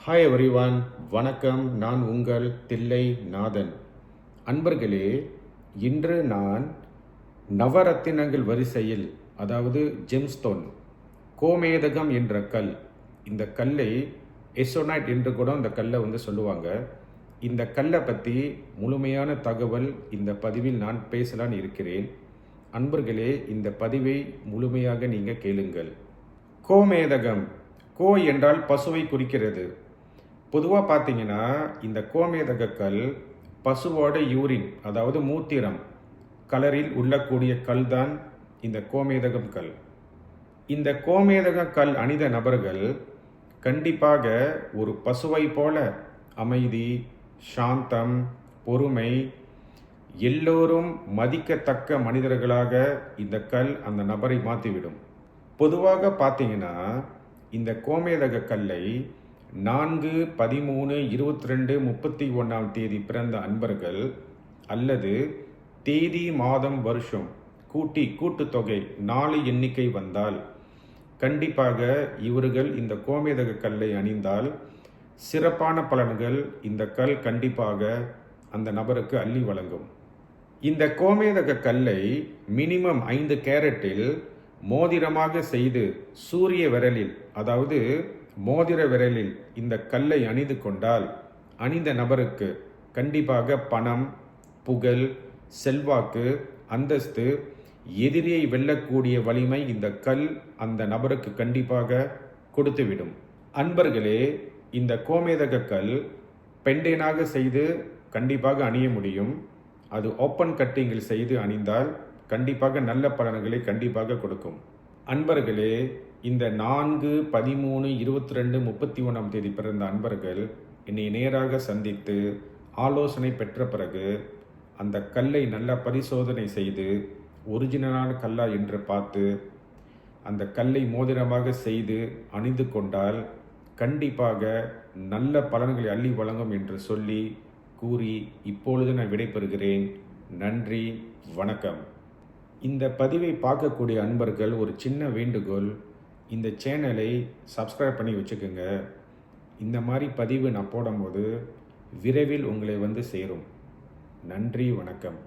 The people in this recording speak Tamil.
ஹாய் எவ்ரிவான், வணக்கம். நான் உங்கள் தில்லை நாதன். அன்பர்களே, இன்று நான் நவரத்தினங்கள் வரிசையில், அதாவது ஜெம்ஸ்டோன், கோமேதகம் என்ற கல், இந்த கல்லை எசோனைட் என்று கூட இந்த கல்லை சொல்லுவாங்க. இந்த கல்லை பற்றி முழுமையான தகவல் இந்த பதிவில் நான் பேசலான்னு இருக்கிறேன். அன்பர்களே, இந்த பதிவை முழுமையாக நீங்கள் கேளுங்கள். கோமேதகம், கோ என்றால் பசுவை குறிக்கிறது. பொதுவாக பார்த்தீங்கன்னா இந்த கோமேதக கல் பசுவோட யூரின், அதாவது மூத்திரம் கலரில் உள்ளக்கூடிய கல் தான் இந்த கோமேதகம் கல். இந்த கோமேதக கல் அணிந்த நபர்கள் கண்டிப்பாக ஒரு பசுவை போல அமைதி, சாந்தம், பொறுமை, எல்லோரும் மதிக்கத்தக்க மனிதர்களாக இந்த கல் அந்த நபரை மாற்றிவிடும். பொதுவாக பார்த்தீங்கன்னா இந்த கோமேதக கல்லை 4, 13, 22, 31 பிறந்த அன்பர்கள் அல்லது தேதி, மாதம், வருஷம் கூட்டுத்தொகை 4 எண்ணிக்கை வந்தால் கண்டிப்பாக இவர்கள் இந்த கோமேதக கல்லை அணிந்தால் சிறப்பான பலன்கள் இந்த கல் கண்டிப்பாக அந்த நபருக்கு அள்ளி வழங்கும். இந்த கோமேதக கல்லை மினிமம் 5 கேரட்டில் மோதிரமாக செய்து சூரிய விரலில், அதாவது மோதிர விரலில் இந்த கல்லை அணிந்து கொண்டால் அணிந்த நபருக்கு கண்டிப்பாக பணம், புகழ், செல்வாக்கு, அந்தஸ்து, எதிரியை வெல்லக்கூடிய வலிமை இந்த கல் அந்த நபருக்கு கண்டிப்பாக கொடுத்துவிடும். அன்பர்களே, இந்த கோமேதக கல் பெண்டேனாக செய்து கண்டிப்பாக அணிய முடியும். அது ஓப்பன் கட்டிங்கில் செய்து அணிந்தால் கண்டிப்பாக நல்ல பலன்களை கண்டிப்பாக கொடுக்கும். அன்பர்களே, இந்த 4, 13, 22, 31 பிறந்த அன்பர்கள் என்னை நேராக சந்தித்து ஆலோசனை பெற்ற பிறகு அந்த கல்லை நல்ல பரிசோதனை செய்து ஒரிஜினலான கல்லா என்று பார்த்து அந்த கல்லை மோதிரமாக செய்து அணிந்து கொண்டால் கண்டிப்பாக நல்ல பலன்களை அள்ளி வழங்கும் என்று சொல்லி கூறி இப்பொழுது நான் விடைபெறுகிறேன். நன்றி, வணக்கம். இந்த பதிவை பார்க்கக்கூடிய அன்பர்கள் ஒரு சின்ன வேண்டுகோள், இந்த சேனலை சப்ஸ்கிரைப் பண்ணி வச்சுக்கோங்க. இந்த மாதிரி பதிவு நான் போடும்போது விரைவில் உங்களை சேரும். நன்றி, வணக்கம்.